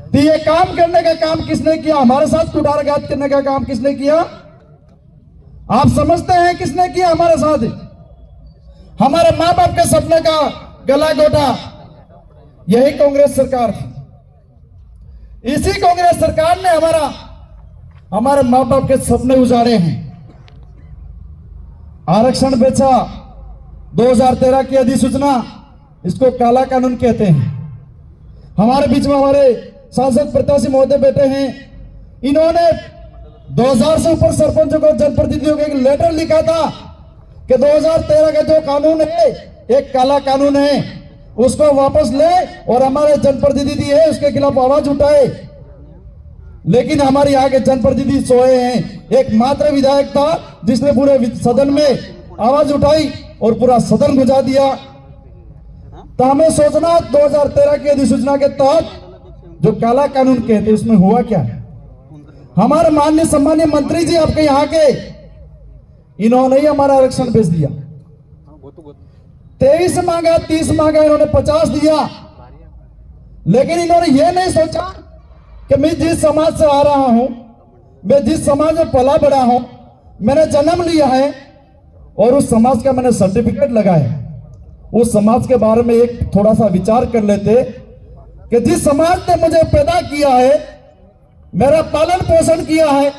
तो ये काम करने का काम किसने किया? हमारे साथ कुठारघात करने का काम किसने किया? आप समझते हैं किसने किया हमारे साथ? हमारे मां बाप के सपने का गला घोटा यही कांग्रेस सरकार थी। इसी कांग्रेस सरकार ने हमारे मां बाप के सपने उजाड़े हैं। आरक्षण बेचा, 2013 की अधिसूचना, इसको काला कानून कहते हैं। हमारे बीच में हमारे सांसद प्रत्याशी महोदय बैठे हैं, इन्होंने 2000 से ऊपर सरपंचों को, जनप्रतिनिधियों को एक लेटर लिखा था कि 2013 का जो कानून है एक काला कानून है, उसको वापस ले और हमारे जनप्रतिनिधि है उसके खिलाफ आवाज उठाए। लेकिन हमारे यहाँ के जनप्रतिनिधि सोए हैं। एक मात्र विधायक था जिसने पूरे सदन में आवाज उठाई और पूरा सदन गुजा दिया। तो हमें सोचना 2013 की अधिसूचना के तहत जो काला कानून कहते उसमें हुआ क्या है। हमारे माननीय सम्मानीय मंत्री जी आपके यहाँ के, इन्होंने ही हमारा आरक्षण बेच दिया। 23 मांगा, 30 मांगा, इन्होंने 50 दिया। लेकिन इन्होंने ये नहीं सोचा कि मैं जिस समाज से आ रहा हूं, मैं जिस समाज में पला बड़ा हूं, मैंने जन्म लिया है और उस समाज का मैंने सर्टिफिकेट लगाया, उस समाज के बारे में एक थोड़ा सा विचार कर लेते कि जिस समाज ने मुझे पैदा किया है, मेरा पालन पोषण किया है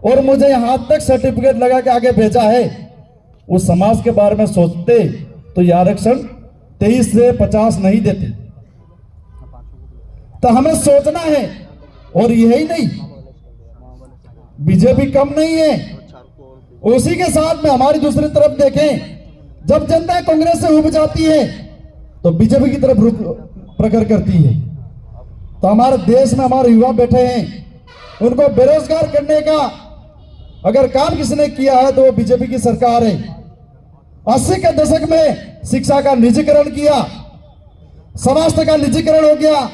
और मुझे यहां तक सर्टिफिकेट लगा के आगे भेजा है, उस समाज के बारे में सोचते तो ये आरक्षण 23 से 50 नहीं देते। तो हमें सोचना है। और यही नहीं, बीजेपी कम नहीं है, उसी के साथ में हमारी दूसरी तरफ देखें, जब जनता कांग्रेस से उब जाती है तो बीजेपी की तरफ रुख प्रखर करती है। तो हमारे देश में हमारे युवा बैठे हैं, उनको बेरोजगार करने का अगर काम किसने किया है तो वो बीजेपी की सरकार है। 80 के दशक में शिक्षा का निजीकरण किया, स्वास्थ्य का निजीकरण हो गया।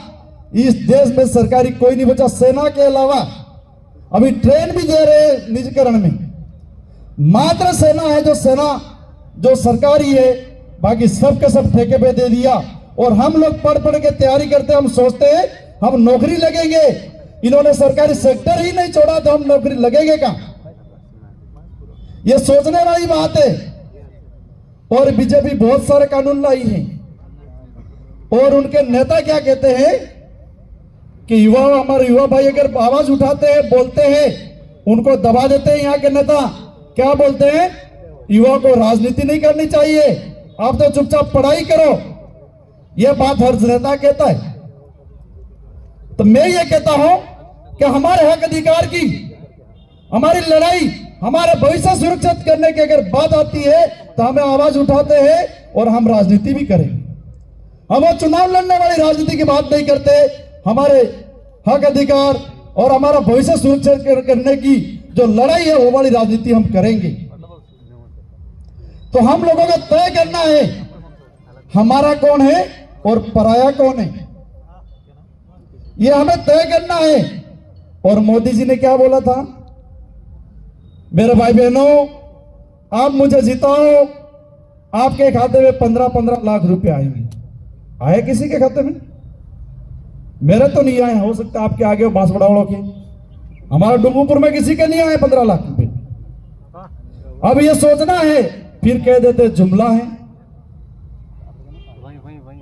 इस देश में सरकारी कोई नहीं बचा सेना के अलावा। अभी ट्रेन भी दे रहे हैं निजीकरण में, मात्र सेना है जो सरकारी है, बाकी सब के सब ठेके पे दे दिया। और हम लोग पढ़ के तैयारी करते, हम सोचते हैं हम नौकरी लगेंगे। इन्होंने सरकारी सेक्टर ही नहीं छोड़ा तो हम नौकरी लगेंगे कहां? ये सोचने वाली बात है। और बीजेपी बहुत सारे कानून लाई है और उनके नेता क्या कहते हैं कि हमारे युवा भाई अगर आवाज उठाते हैं, बोलते हैं, उनको दबा देते हैं। यहाँ के नेता क्या बोलते हैं? युवा को राजनीति नहीं करनी चाहिए, आप तो चुपचाप पढ़ाई करो। यह बात हर नेता कहता है। तो मैं ये कहता हूं कि हमारे हक अधिकार की हमारी लड़ाई, हमारे भविष्य सुरक्षित करने की अगर बात आती है तो हमें आवाज उठाते हैं और हम राजनीति भी करेंगे। हम वो चुनाव लड़ने वाली राजनीति की बात नहीं करते। हमारे हक अधिकार और हमारा भविष्य सुरक्षित करने की जो लड़ाई है वो वाली राजनीति हम करेंगे। तो हम लोगों को तय करना है हमारा कौन है और पराया कौन है, ये हमें तय करना है। और मोदी जी ने क्या बोला था? मेरे भाई बहनों, आप मुझे जिताओ, आपके खाते में 15-15 लाख रुपए आएंगे। आए किसी के खाते में? मेरे तो नहीं आए, हो सकता आपके आगे हो बांसवाड़ा वालों के। हमारे डुंगरपुर में किसी के नहीं आए 15 लाख रुपए। अब ये सोचना है, फिर कह देते जुमला है।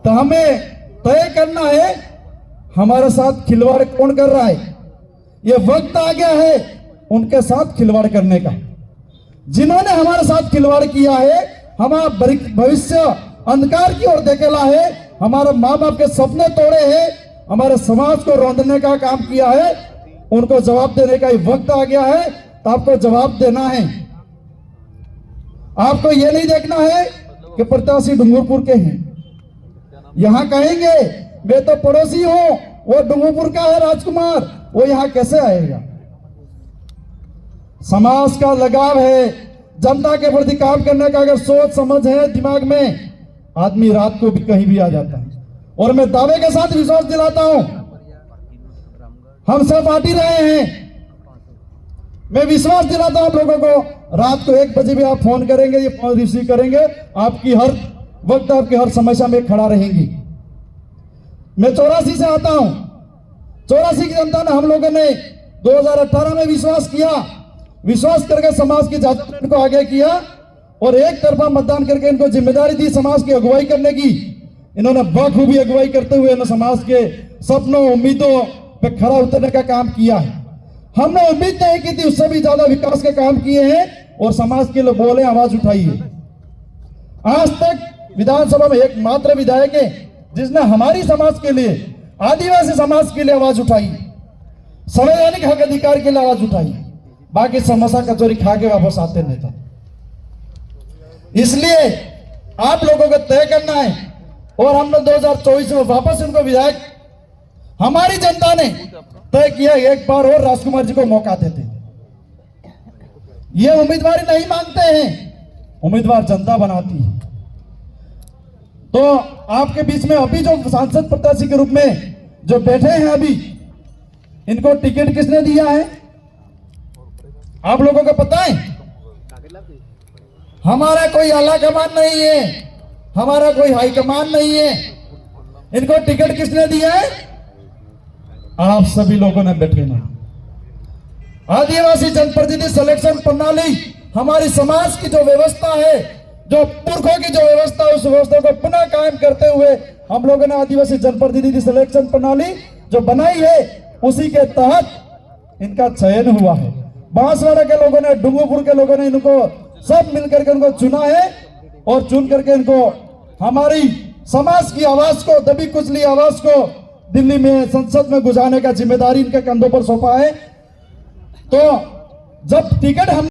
तो हमें तय करना है हमारे साथ खिलवाड़ कौन कर रहा है। ये वक्त आ गया है उनके साथ खिलवाड़ करने का। जिन्होंने हमारे साथ खिलवाड़ किया है, हमारा भविष्य अंधकार की ओर धकेला है, हमारे माँ बाप के सपने तोड़े हैं, हमारे समाज को रौंदने का काम किया है, उनको जवाब देने का वक्त आ गया है। तो आपको जवाब देना है। आपको यह नहीं देखना है कि प्रत्याशी डूंगरपुर के हैं, यहां कहेंगे मैं तो पड़ोसी हूं, वो डूंगरपुर का है राजकुमार, वो यहां कैसे आएगा? समाज का लगाव है, जनता के प्रति काम करने का अगर सोच समझ है दिमाग में, आदमी रात को भी कहीं भी आ जाता है। और मैं दावे के साथ विश्वास दिलाता हूं, हम सब बांट ही रहे हैं। मैं विश्वास दिलाता हूं आप लोगों को, रात को 1 बजे भी आप फोन करेंगे, ये फोन रिसीव करेंगे, आपकी हर वक्त आपकी हर समस्या में खड़ा रहेंगी। मैं 84 से आता हूं, 84 की जनता ने, हम लोगों ने 2018 में विश्वास किया, विश्वास करके समाज की जाति को आगे किया और एक तरफा मतदान करके इनको जिम्मेदारी दी समाज की अगुवाई करने की। इन्होंने बखूबी अगुवाई करते हुए इन्होंने समाज के सपनों उम्मीदों पे खरा उतरने का काम किया है। हमने उम्मीद नहीं की थी, उससे भी ज्यादा विकास के काम किए हैं और समाज के लिए बोले, आवाज उठाई है। आज तक विधानसभा में एकमात्र विधायक है जिसने हमारी समाज के लिए, आदिवासी समाज के लिए आवाज उठाई, संवैधानिक हक अधिकार के लिए आवाज उठाई। बाकी समोसा कचौरी खा के वापस आते नेता। इसलिए आप लोगों को तय करना है और हमने 2024 में वापस उनको विधायक, हमारी जनता ने तय किया एक बार और राजकुमार जी को मौका देते। ये उम्मीदवारी नहीं मांगते हैं, उम्मीदवार जनता बनाती है। तो आपके बीच में अभी जो सांसद प्रत्याशी के रूप में जो बैठे हैं अभी, इनको टिकट किसने दिया है आप लोगों को पता है? हमारा कोई आला कमान नहीं है, हमारा कोई हाई कमान नहीं है। इनको टिकट किसने दिया है? आप सभी लोगों ने बैठे ना। आदिवासी जनप्रतिनिधि सिलेक्शन प्रणाली हमारी समाज की जो व्यवस्था है, जो पुरखों की जो व्यवस्था है, उस व्यवस्था को पुनः कायम करते हुए हम लोगों ने आदिवासी जनप्रतिनिधि सिलेक्शन प्रणाली जो बनाई है, उसी के तहत इनका चयन हुआ है। बांसवाड़ा के लोगों ने, डुंगरपुर के लोगों ने इनको सब मिलकर के इनको चुना है और चुन करके इनको हमारी समाज की आवाज को, दबी कुचली आवाज को दिल्ली में संसद में गुजारने का जिम्मेदारी इनके कंधों पर सौंपा है। तो जब टिकट हम